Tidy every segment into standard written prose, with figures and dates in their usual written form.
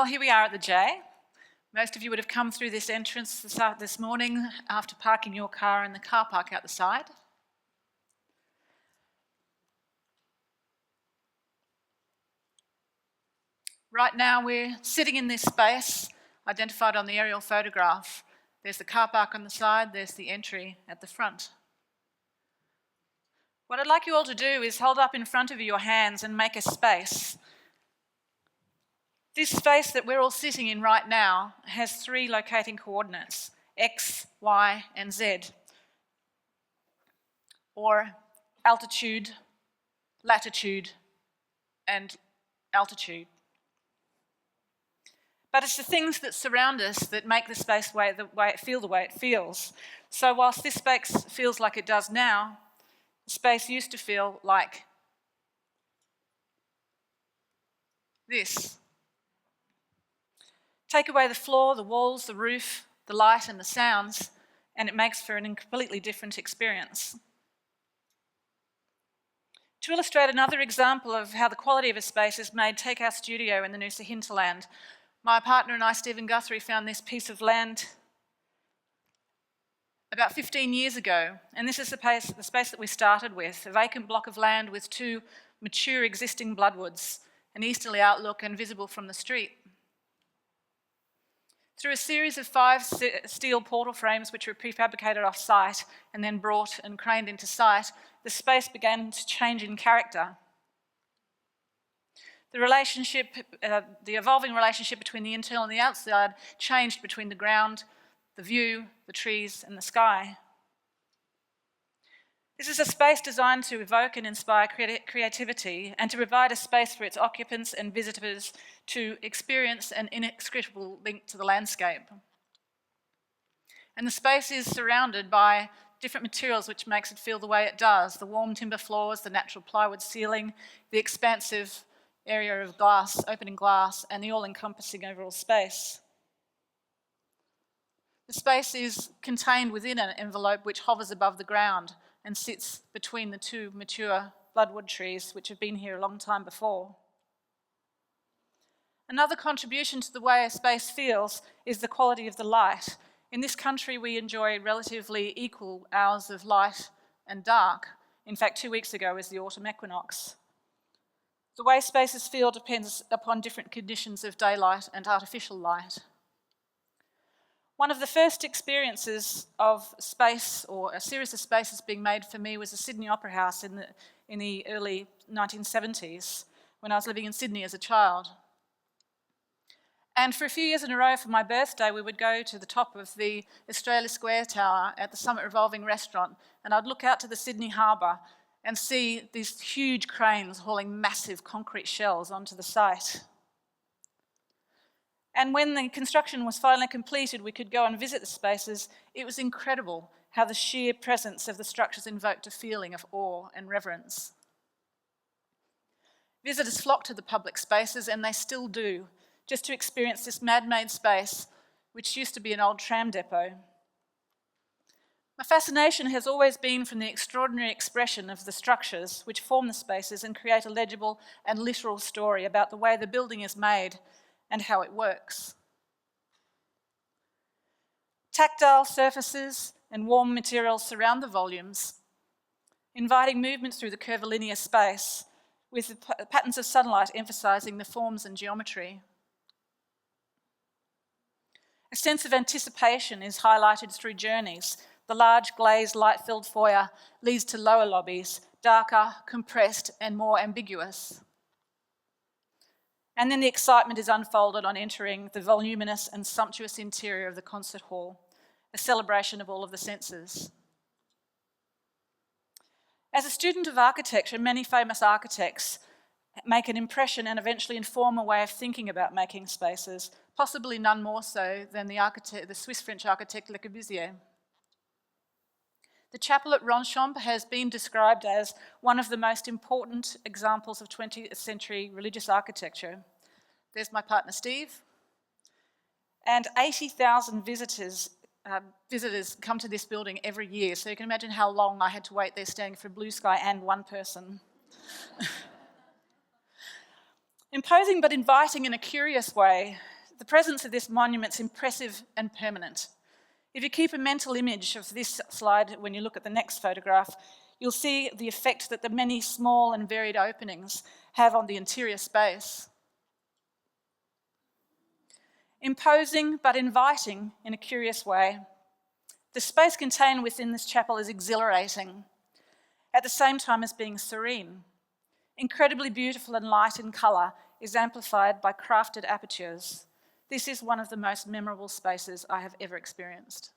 Well, here we are at the J. Most of you would have come through this entrance this morning after parking your car in the car park out the side. Right now we're sitting in this space identified on the aerial photograph. There's the car park on the side, there's the entry at the front. What I'd like you all to do is hold up in front of you your hands and make a space. This space that we're all sitting in right now has 3 locating coordinates, X, Y, and Z, or altitude, latitude, and altitude. But it's the things that surround us that make the space the way it feels. So whilst this space feels like it does now, the space used to feel like this. Take away the floor, the walls, the roof, the light and the sounds, and it makes for a completely different experience. To illustrate another example of how the quality of a space is made, take our studio in the Noosa hinterland. My partner and I, Stephen Guthrie, found this piece of land about 15 years ago, and this is the space that we started with, a vacant block of land with 2 mature existing bloodwoods, an easterly outlook and visible from the street. Through a series of 5 steel portal frames which were prefabricated off-site and then brought and craned into site, the space began to change in character. The evolving relationship between the internal and the outside changed between the ground, the view, the trees, and the sky. This is a space designed to evoke and inspire creativity and to provide a space for its occupants and visitors to experience an inextricable link to the landscape. And the space is surrounded by different materials which makes it feel the way it does. The warm timber floors, the natural plywood ceiling, the expansive area of glass, opening glass, and the all-encompassing overall space. The space is contained within an envelope which hovers above the ground and sits between the 2 mature bloodwood trees which have been here a long time before. Another contribution to the way a space feels is the quality of the light. In this country we enjoy relatively equal hours of light and dark. In fact, 2 weeks ago was the autumn equinox. The way spaces feel depends upon different conditions of daylight and artificial light. One of the first experiences of space, or a series of spaces being made for me, was the Sydney Opera House in the early 1970s, when I was living in Sydney as a child. And for a few years in a row, for my birthday, we would go to the top of the Australia Square Tower at the Summit Revolving Restaurant, and I'd look out to the Sydney Harbour and see these huge cranes hauling massive concrete shells onto the site. And when the construction was finally completed, we could go and visit the spaces. It was incredible how the sheer presence of the structures invoked a feeling of awe and reverence. Visitors flocked to the public spaces, and they still do, just to experience this man-made space, which used to be an old tram depot. My fascination has always been from the extraordinary expression of the structures which form the spaces and create a legible and literal story about the way the building is made and how it works. Tactile surfaces and warm materials surround the volumes, inviting movement through the curvilinear space, with the patterns of sunlight emphasising the forms and geometry. A sense of anticipation is highlighted through journeys. The large glazed light-filled foyer leads to lower lobbies, darker, compressed, and more ambiguous. And then the excitement is unfolded on entering the voluminous and sumptuous interior of the concert hall, a celebration of all of the senses. As a student of architecture, many famous architects make an impression and eventually inform a way of thinking about making spaces, possibly none more so than the Swiss-French architect Le Corbusier. The chapel at Ronchamp has been described as one of the most important examples of 20th century religious architecture. There's my partner Steve. And 80,000 visitors come to this building every year, so you can imagine how long I had to wait there standing for blue sky and one person. Imposing but inviting in a curious way, the presence of this monument is impressive and permanent. If you keep a mental image of this slide when you look at the next photograph, you'll see the effect that the many small and varied openings have on the interior space. Imposing but inviting in a curious way, the space contained within this chapel is exhilarating, at the same time as being serene. Incredibly beautiful and light in colour is amplified by crafted apertures. This is one of the most memorable spaces I have ever experienced.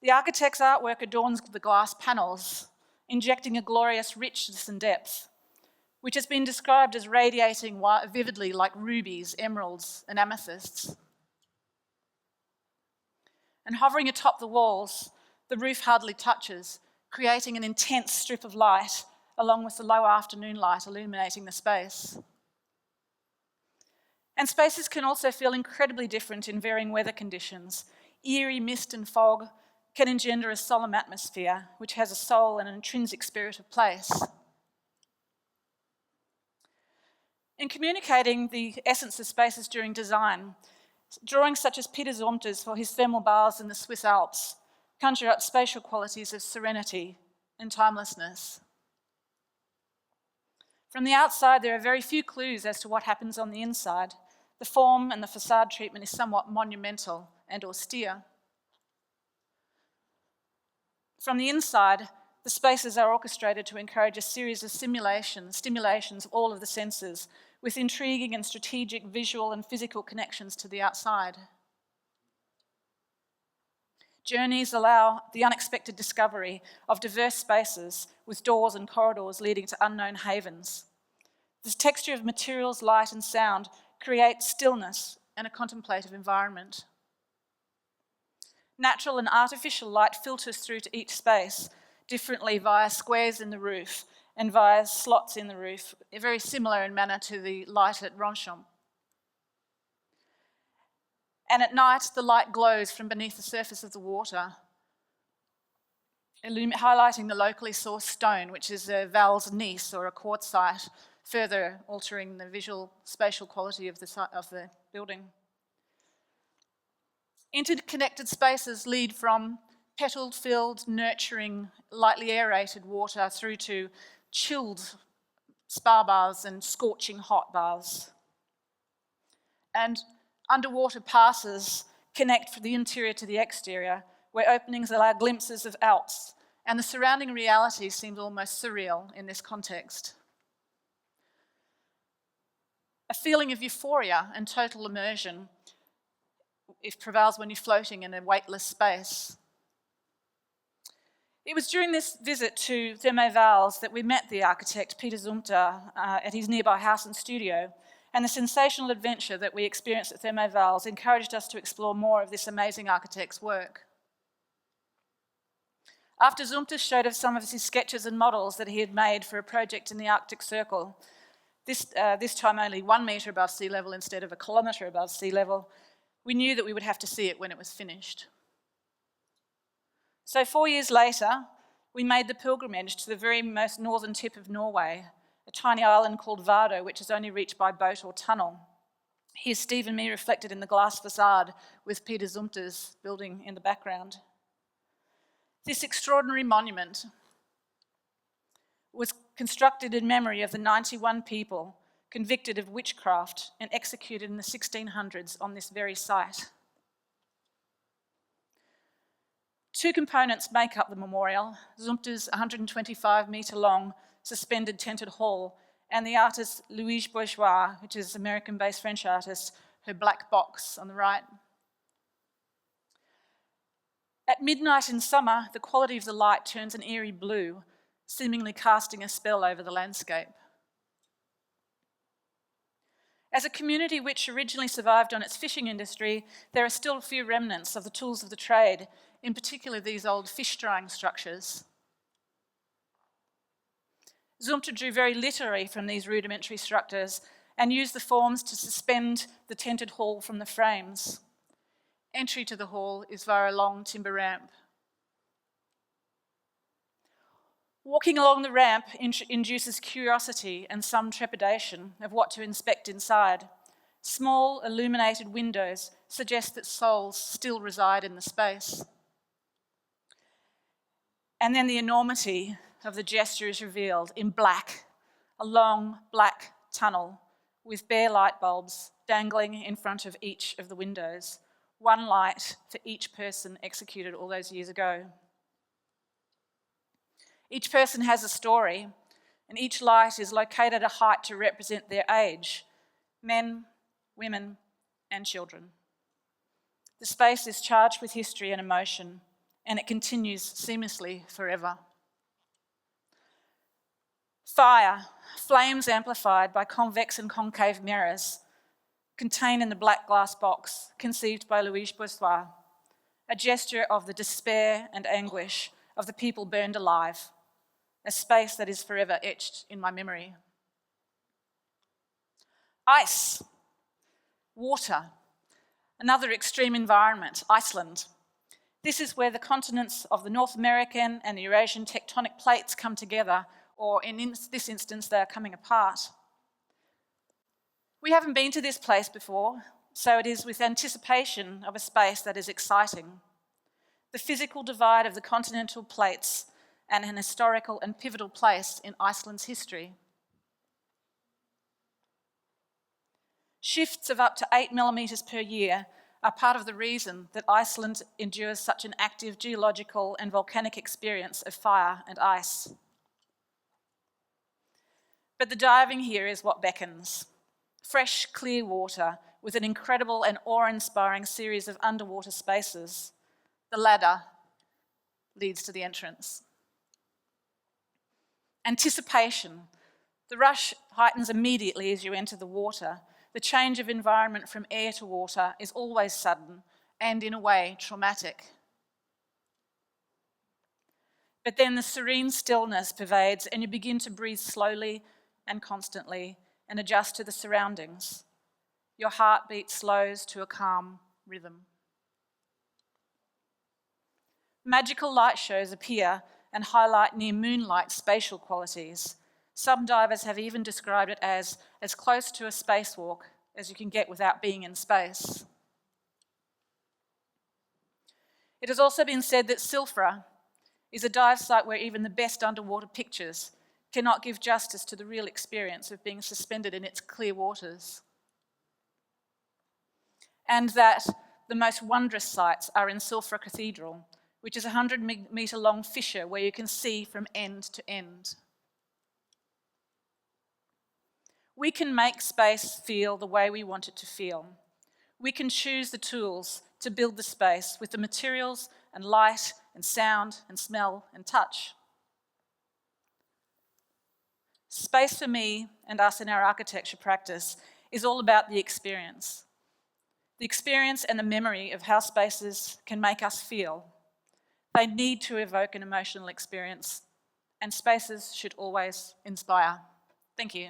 The architect's artwork adorns the glass panels, injecting a glorious richness and depth, which has been described as radiating vividly like rubies, emeralds, and amethysts. And hovering atop the walls, the roof hardly touches, creating an intense strip of light, along with the low afternoon light illuminating the space. And spaces can also feel incredibly different in varying weather conditions. Eerie mist and fog can engender a solemn atmosphere, which has a soul and an intrinsic spirit of place. In communicating the essence of spaces during design, drawings such as Peter Zumthor's for his thermal baths in the Swiss Alps conjure up spatial qualities of serenity and timelessness. From the outside, there are very few clues as to what happens on the inside. The form and the facade treatment is somewhat monumental and austere. From the inside, the spaces are orchestrated to encourage a series of stimulations of all of the senses, with intriguing and strategic visual and physical connections to the outside. Journeys allow the unexpected discovery of diverse spaces with doors and corridors leading to unknown havens. This texture of materials, light and sound creates stillness and a contemplative environment. Natural and artificial light filters through to each space differently via squares in the roof and via slots in the roof, very similar in manner to the light at Ronchamp. And at night, the light glows from beneath the surface of the water, highlighting the locally sourced stone, which is a Vals gneiss or a quartzite, further altering the visual spatial quality of the building. Interconnected spaces lead from petal-filled, nurturing, lightly aerated water through to chilled spa baths and scorching hot baths. And underwater passes connect from the interior to the exterior, where openings allow glimpses of Alps, and the surrounding reality seems almost surreal in this context. A feeling of euphoria and total immersion prevails when you're floating in a weightless space. It was during this visit to Vals that we met the architect Peter Zumthor at his nearby house and studio, and the sensational adventure that we experienced at Vals encouraged us to explore more of this amazing architect's work. After Zumthor showed us some of his sketches and models that he had made for a project in the Arctic Circle, this time only 1 metre above sea level instead of a kilometre above sea level, we knew that we would have to see it when it was finished. So 4 years later, we made the pilgrimage to the very most northern tip of Norway, a tiny island called Vardø, which is only reached by boat or tunnel. Here's Steve and me reflected in the glass facade with Peter Zumthor's building in the background. This extraordinary monument was constructed in memory of the 91 people convicted of witchcraft and executed in the 1600s on this very site. 2 components make up the memorial: Zumthor's 125-metre long suspended tented hall, and the artist Louise Bourgeois, which is American-based French artist, her black box on the right. At midnight in summer, the quality of the light turns an eerie blue, seemingly casting a spell over the landscape. As a community which originally survived on its fishing industry, there are still a few remnants of the tools of the trade, in particular these old fish drying structures. Zumthor drew very literally from these rudimentary structures and used the forms to suspend the tented hall from the frames. Entry to the hall is via a long timber ramp. Walking along the ramp induces curiosity and some trepidation of what to inspect inside. Small illuminated windows suggest that souls still reside in the space. And then the enormity of the gesture is revealed in black, a long black tunnel with bare light bulbs dangling in front of each of the windows, one light for each person executed all those years ago. Each person has a story, and each light is located at a height to represent their age: men, women, and children. The space is charged with history and emotion, and it continues seamlessly forever. Fire, flames amplified by convex and concave mirrors, contained in the black glass box conceived by Louis Boissois, a gesture of the despair and anguish of the people burned alive, a space that is forever etched in my memory. Ice, water, another extreme environment, Iceland. This is where the continents of the North American and the Eurasian tectonic plates come together, or in this instance, they are coming apart. We haven't been to this place before, so it is with anticipation of a space that is exciting. The physical divide of the continental plates and an historical and pivotal place in Iceland's history. Shifts of up to 8 millimetres per year are part of the reason that Iceland endures such an active geological and volcanic experience of fire and ice. But the diving here is what beckons. Fresh, clear water with an incredible and awe-inspiring series of underwater spaces. The ladder leads to the entrance. Anticipation. The rush heightens immediately as you enter the water. The change of environment from air to water is always sudden and, in a way, traumatic. But then the serene stillness pervades and you begin to breathe slowly and constantly and adjust to the surroundings. Your heartbeat slows to a calm rhythm. Magical light shows appear and highlight near moonlight spatial qualities. Some divers have even described it as close to a spacewalk as you can get without being in space. It has also been said that Silfra is a dive site where even the best underwater pictures cannot give justice to the real experience of being suspended in its clear waters. And that the most wondrous sights are in Silfra Cathedral, which is a 100-metre long fissure where you can see from end to end. We can make space feel the way we want it to feel. We can choose the tools to build the space with the materials and light and sound and smell and touch. Space for me and us in our architecture practice is all about the experience. The experience and the memory of how spaces can make us feel. They need to evoke an emotional experience, and spaces should always inspire. Thank you.